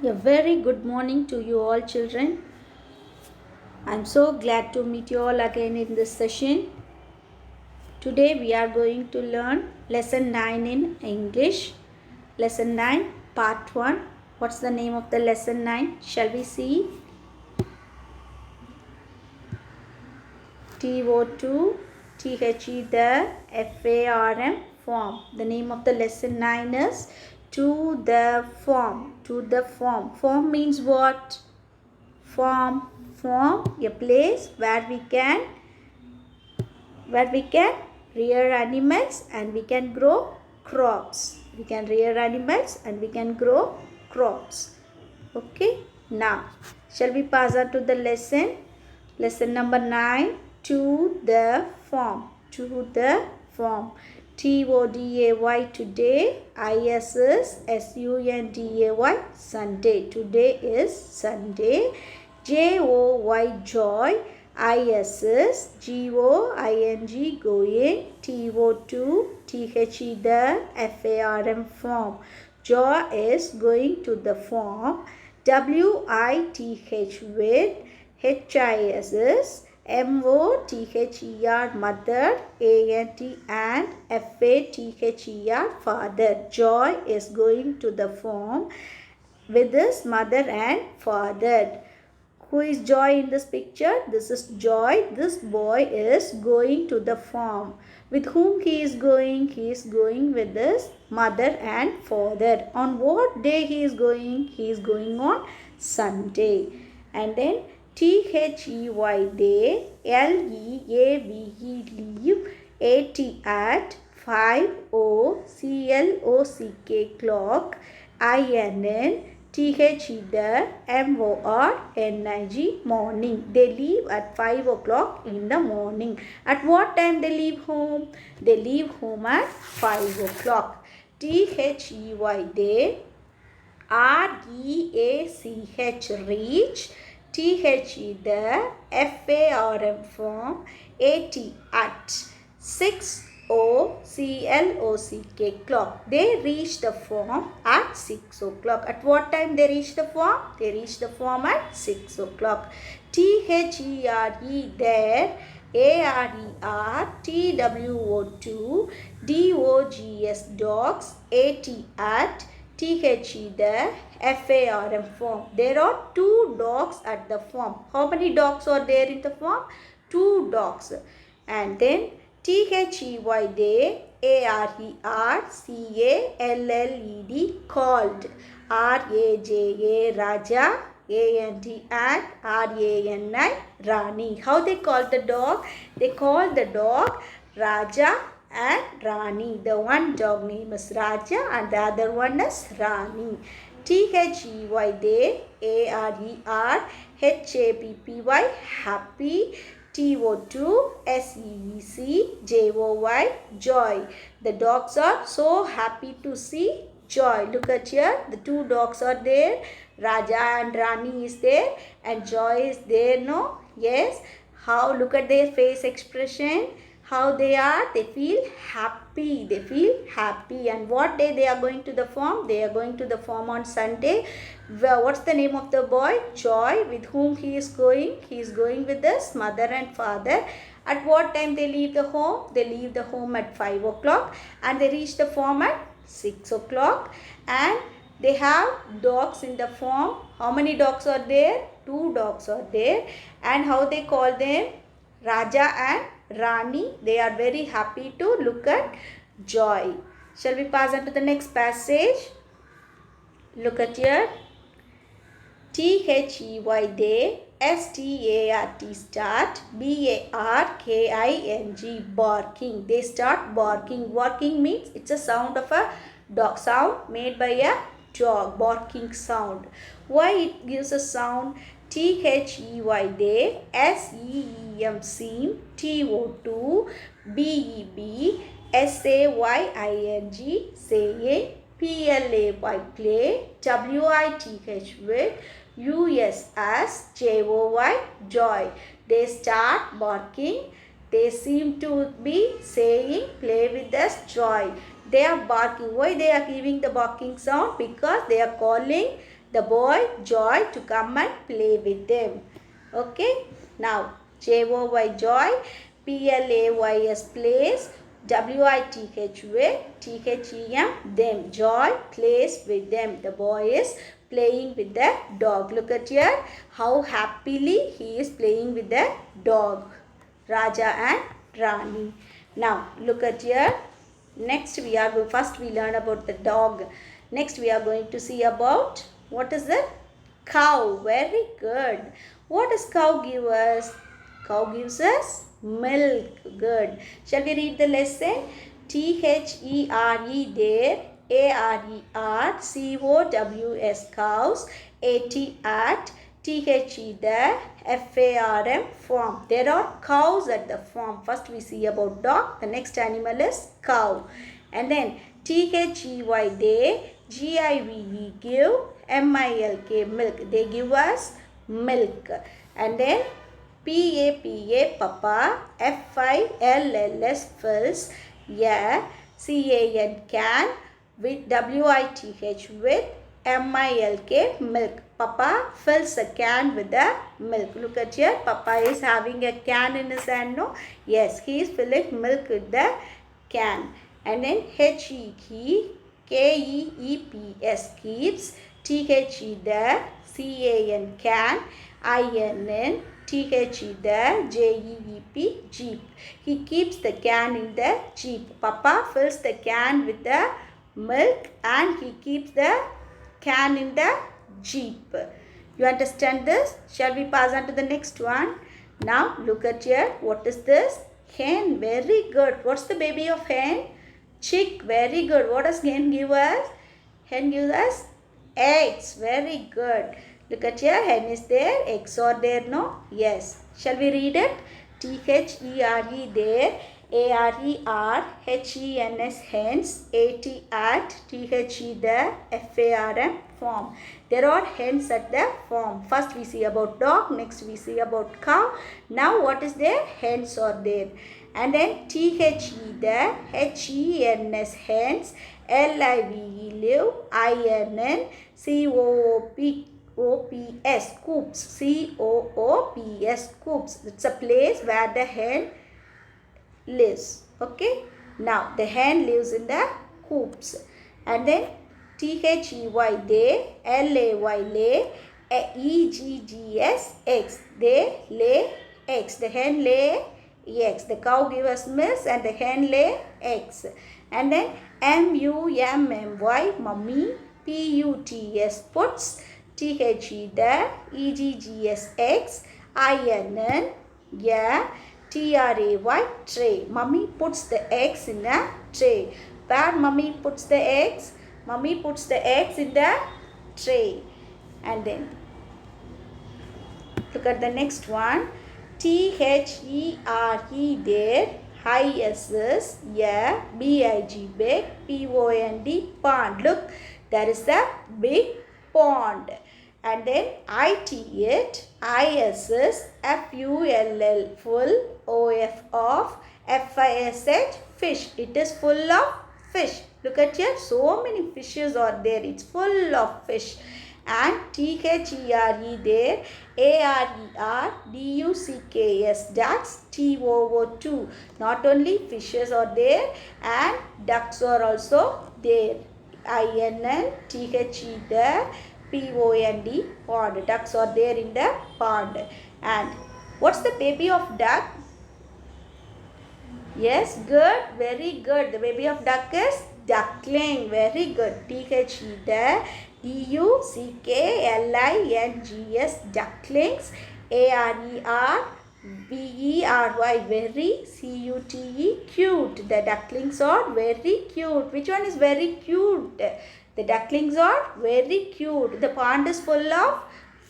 A very good morning to you all, children. I'm so glad to meet you all again in this session. Today we are going to learn lesson 9 in English. Lesson 9, part 1. What's the name of the lesson 9? Shall we see? TO2, THE, the FARM, form. The name of the lesson 9 is to the form. To the form. Form means what? Form, a place where we can rear animals and we can grow crops. We can rear animals and we can grow crops. Okay, now shall we pass on to the lesson? Lesson number 9, to the form. To the form. TODAY, today. ISSUNDAY, Sunday. Today is Sunday. JOY, joy. ISSGOING, going. TO2, THE, the FARM, form. Joy is going to the form. WITH, with. HISS, MOTHER, mother. ANT, and FATHER, father. Joy is going to the farm with his mother and father. Who is Joy in this picture? This is Joy. This boy is going to the farm. With whom he is going? He is going with his mother and father. On what day he is going? He is going on Sunday. And then THEY, day. LEAVE, leave. AT, at. 5 clock. INN, THE, MORNING, morning. They leave at 5 o'clock in the morning. At what time they leave home? They leave home at 5 o'clock. THEY, they. REACH, reach. THE, the. FARM, form. AT, at. 6 clock. They reach the farm at 6 o'clock. At what time they reach the farm? They reach the farm at 6 o'clock. THERE, there. ARER, TWO2, DOGS, dogs. AT, at. THE, the FARM, farm. There are 2 dogs at the farm. How many dogs are there in the farm? 2 dogs. And then THEY, they. ARERCALLED, called. RAJA, Raja. ANT, and RANI, Rani. How they call the dog? They call the dog Raja and Rani. The one dog name is Raja and the other one is Rani. THEY, they. ARERHAPPY, happy. TO2 SEEC JOY, joy. The dogs are so happy to see Joy. Look at here. The 2 dogs are there. Raja and Rani is there. And Joy is there, no? Yes. How? Look at their face expression. How they are? They feel happy. They feel happy. And what day they are going to the farm? They are going to the farm on Sunday. Well, what's the name of the boy? Joy. With whom he is going? He is going with his mother and father. At what time they leave the home? They leave the home at 5 o'clock. And they reach the farm at 6 o'clock. And they have dogs in the farm. How many dogs are there? 2 dogs are there. And how they call them? Raja and Rani. They are very happy to look at Joy. Shall we pass on to the next passage? Look at here. THEY, they. START, start. BARKING, barking. They start barking. Barking means it's a sound of a dog, sound made by a dog, barking sound. Why it gives a sound? THEY, they. SEEM, seem. TO2 BEB SAYING, saying. PLAY, play. WITH, with. USS JOY, joy. They start barking. They seem to be saying, play with us, joy. They are barking. Why they are giving the barking sound? Because they are calling the boy Joy to come and play with them. Okay. Now Joy, Joy. Plays, plays. WITH with THEM, them. Joy plays with them. The boy is playing with the dog. Look at here how happily he is playing with the dog. Raja and Rani. Now look at here. Next first we learn about the dog. Next we are going to see about what is the cow. Very good. What does cow give us? Cow gives us milk. Good. Shall we read the lesson? THERE there. ARER COWS cows. AT THE the FARM farm. There are cows at the farm. First we see about dog. The next animal is cow. And then THEY they. GIVE give. MILK milk. They give us milk. And then PAPA papa. FILLS fills. Yeah. CAN can. With WITH with MILK milk. Papa fills a can with the milk. Look at here. Papa is having a can in his hand. No? Yes, he is filling milk with the can. And then HE KEEPS keeps. THE the CAN can. INN THE the JEEP jeep. He keeps the can in the jeep. Papa fills the can with the milk and he keeps the can in the jeep. You understand this? Shall we pass on to the next one? Now look at here. What is this? Hen. Very good. What's the baby of hen? Chick. Very good. What does hen give us? Hen gives us eggs. Very good. Look at here. Hen is there. Eggs are there. No? Yes. Shall we read it? THERE there. ARERHENS hens. AT THE the FARM farm. There are hens at the farm. First we see about dog. Next we see about cow. Now what is there? Hens are there. And then THE the HENS hens. LIVE live. INN COOPS coops. COOPS coops. It's a place where the hen lives. Okay. Now the hen lives in the coops. And then THEY they. LAY lay. EGGS eggs. They lay eggs. The hen lay eggs. The cow gives us milk and the hen lay eggs. And then MUMMY mummy. PUTS puts. THE the EGGS eggs. INN yeah. TRAY tray. Mummy puts the eggs in a tray. Where mummy puts the eggs? Mummy puts the eggs in the tray. And then look at the next one. THERE there. ISS yeah. BIG big. POND pond. Look, there is a big pond. And then IT it. ISS FULL full. OF of. FISH fish. It is full of fish. Look at here. So many fishes are there. It's full of fish. And THERE there. ARERDUCKS ducks. TOO2. Not only fishes are there and ducks are also there. INN THE there. POND pond. Ducks are there in the pond. And what's the baby of duck? Yes, good. Very good. The baby of duck is duckling. Very good. THE the DUCKLINGS ducklings. ARERVERY very. CUTE cute. The ducklings are very cute. Which one is very cute? The ducklings are very cute. The pond is full of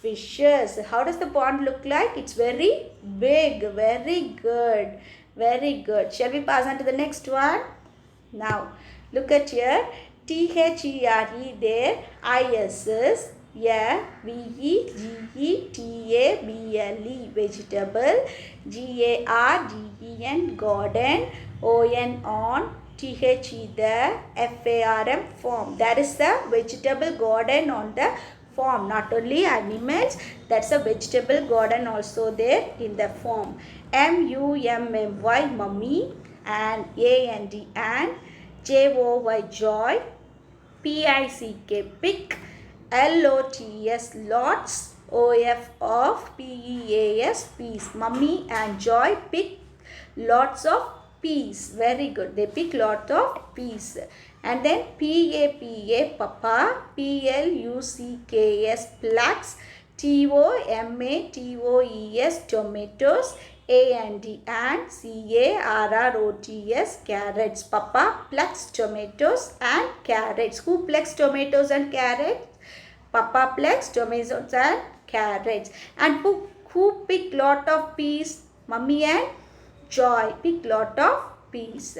fishes. How does the pond look like? It's very big. Very good. Very good. Shall we pass on to the next one? Now, look at here. THERE there. ISS. Yeah. VEGETABLE vegetable. GARDEN garden. ON THE the FARM farm. There is a vegetable garden on the form, not only animals. That's a vegetable garden also there in the form. M-U-M-M-Y, mummy, and A-N-D, and, J-O-Y, joy, P-I-C-K, pick, L-O-T-S, lots, O-F, of, P-E-A-S, peace. Mummy and Joy pick lots of peas. Very good. They pick lot of peas. And then P-A-P-A, papa, P-L-U-C-K-S, plucks, T-O-M-A-T-O-E-S, tomatoes, A-N-D, and, C-A-R-R-O-T-S, carrots. Papa plucks tomatoes and carrots. Who plucks tomatoes and carrots? Papa plucks tomatoes and carrots. And who pick lot of peas? Mummy and Joy pick lot of peas.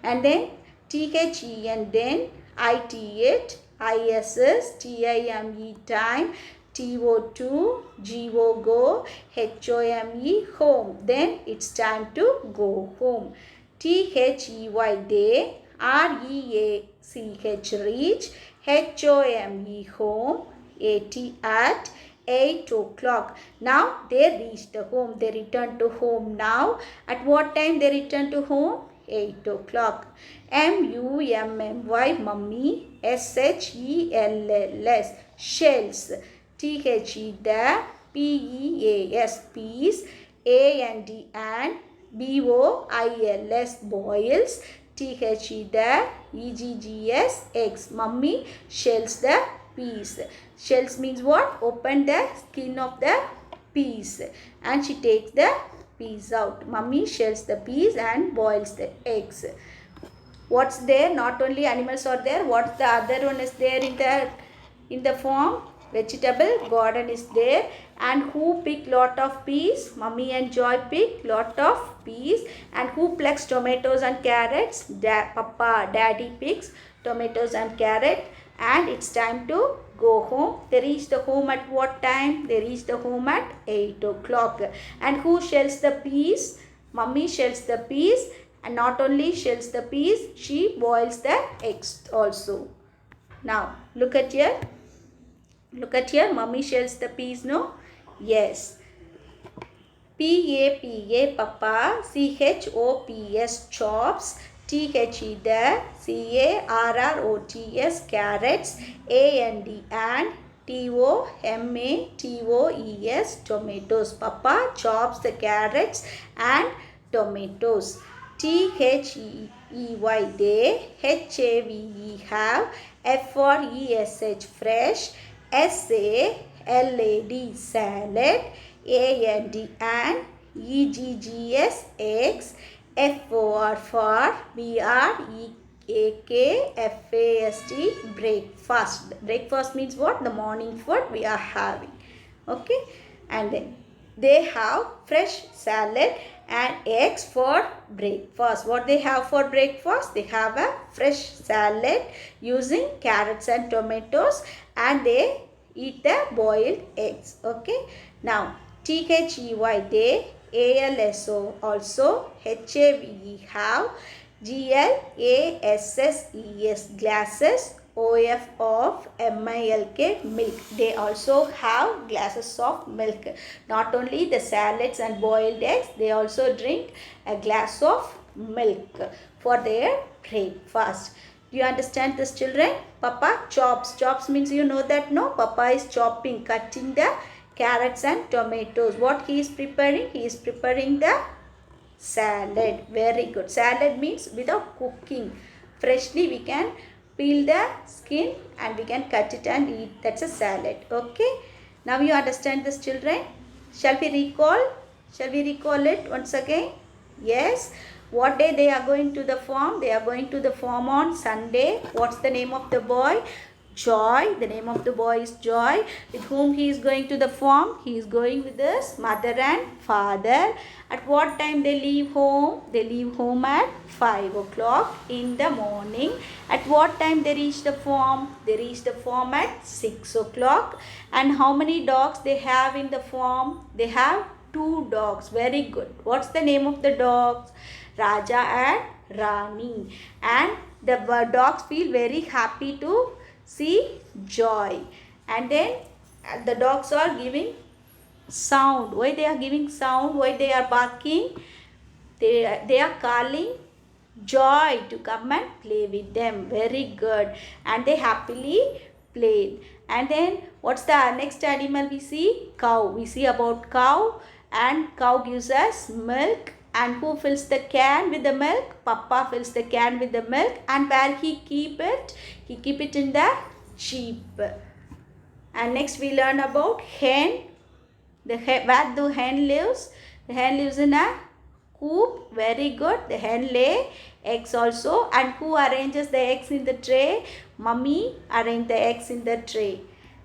And then T-H-E-N, then, I-T-H, I-S-S, T-I-M-E, time, T-O-2, G-O, go, H-O-M-E, home. Then it's time to go home. T-H-E-Y, day, R-E-A-C-H, reach, H-O-M-E, home, A-T, at, 8 o'clock. Now they reached the home. They returned to home now. At what time they returned to home? 8 o'clock. M-U-M-M-Y, mummy, S-H-E-L-L-S, shells, T-H-E, the, P-E-A-S, peas, A-N-D, and, B-O-I-L-S, boils, T-H-E, the, E-G-G-S, eggs. Mummy shells the peas. Shells means what? Open the skin of the peas, and she takes the peas out. Mummy shells the peas and boils the eggs. What's there? Not only animals are there. What's the other one is there in the form? Vegetable garden is there. And who pick lot of peas? Mummy and Joy pick lot of peas. And who plucks tomatoes and carrots? Papa, Daddy picks tomatoes and carrot. And it's time to go home. They reach the home at what time? They reach the home at 8 o'clock. And who shells the peas? Mummy shells the peas, and not only shells the peas, she boils the eggs also. Now look at here. Look at here. Mummy shells the peas, no? Yes. P-A-P-A, papa, C-H-O-P-S, chops, T-H-E, the, C-A-R-R-O-T-S, carrots, A-N-D, and, T-O-M-A-T-O-E-S, tomatoes. Papa chops the carrots and tomatoes. T-H-E-Y, they, H-A-V-E, have, F-R-E-S-H, fresh, S-A-L-A-D, salad, A-N-D, and, E-G-G-S, eggs, F-O-R, for, B-R-E-A-K-F-A-S-T, breakfast. Breakfast means what? The morning food we are having. Okay. And then they have fresh salad and eggs for breakfast. What they have for breakfast? They have a fresh salad using carrots and tomatoes, and they eat the boiled eggs. Okay. Now T-H-E-Y, they, A-L-S-O, also, H-A-V-E, have, G-L-A-S-S-E-S, glasses, O-F, of, M-I-L-K, milk. They also have glasses of milk. Not only the salads and boiled eggs, they also drink a glass of milk for their breakfast. Do you understand this, children? Papa chops. Chops means you know that, no? Papa is chopping, cutting the carrots and tomatoes. What he is preparing? He is preparing the salad. Very good. Salad means without cooking. Freshly we can peel the skin and we can cut it and eat. That's a salad. Okay. Now you understand this, children? Shall we recall? Shall we recall it once again? Yes. What day they are going to the farm? They are going to the farm on Sunday. What's the name of the boy? Joy. The name of the boy is Joy. With whom he is going to the farm? He is going with his mother and father. At what time they leave home? They leave home at 5 o'clock in the morning. At what time they reach the farm? They reach the farm at 6 o'clock. And how many dogs they have in the farm? They have 2 dogs. Very good. What's the name of the dogs? Raja and Rani. And the dogs feel very happy to see Joy. And then The dogs are giving sound. Why they are giving sound? Why they are barking? They are calling Joy to come and play with them. Very good. And they happily played. And then what's the next animal we see? Cow. We see about cow, and cow gives us milk. And who fills the can with the milk? Papa fills the can with the milk. And where he keep it? He keep it in the sheep. And next we learn about hen. Where the hen lives? The hen lives in a coop. Very good. The hen lay eggs also. And who arranges the eggs in the tray? Mummy arrange the eggs in the tray.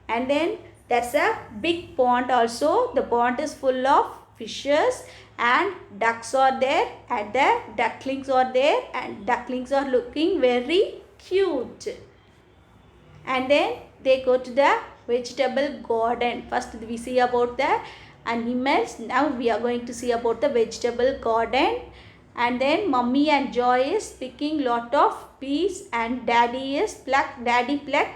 And then there's a big pond also. The pond is full of fishes, and ducks are there, and the ducklings are there, and ducklings are looking very cute. And then they go to the vegetable garden. First we see about the animals. Now we are going to see about the vegetable garden. And then Mummy and Joy is picking lot of peas, and Daddy plucked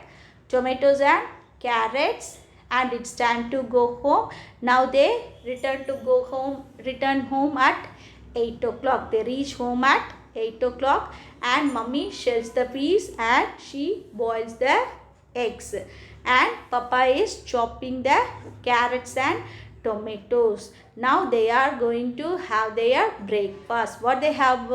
tomatoes and carrots, and it's time to go home. Now they return home at 8 o'clock. They reach home at 8 o'clock, and Mummy shells the peas and she boils the eggs, and Papa is chopping the carrots and tomatoes. Now they are going to have their breakfast. What they have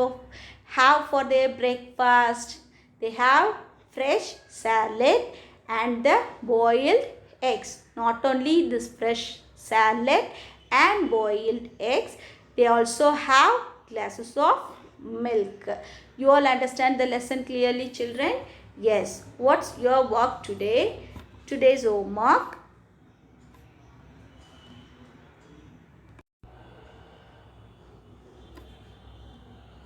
for their breakfast? They have fresh salad and the boiled eggs. Not only this fresh salad and boiled eggs, they also have glasses of milk. You all understand the lesson clearly, children? Yes. What's your work today? Today's homework.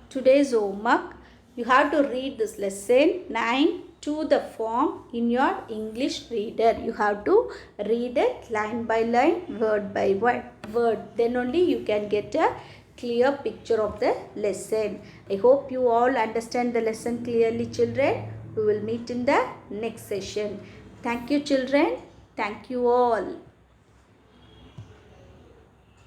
Today's homework, you have to read this lesson 9 to the form in your English reader. You have to read it line by line, word by word. Then only you can get a clear picture of the lesson. I hope you all understand the lesson clearly, children. We will meet in the next session. Thank you, children. Thank you all.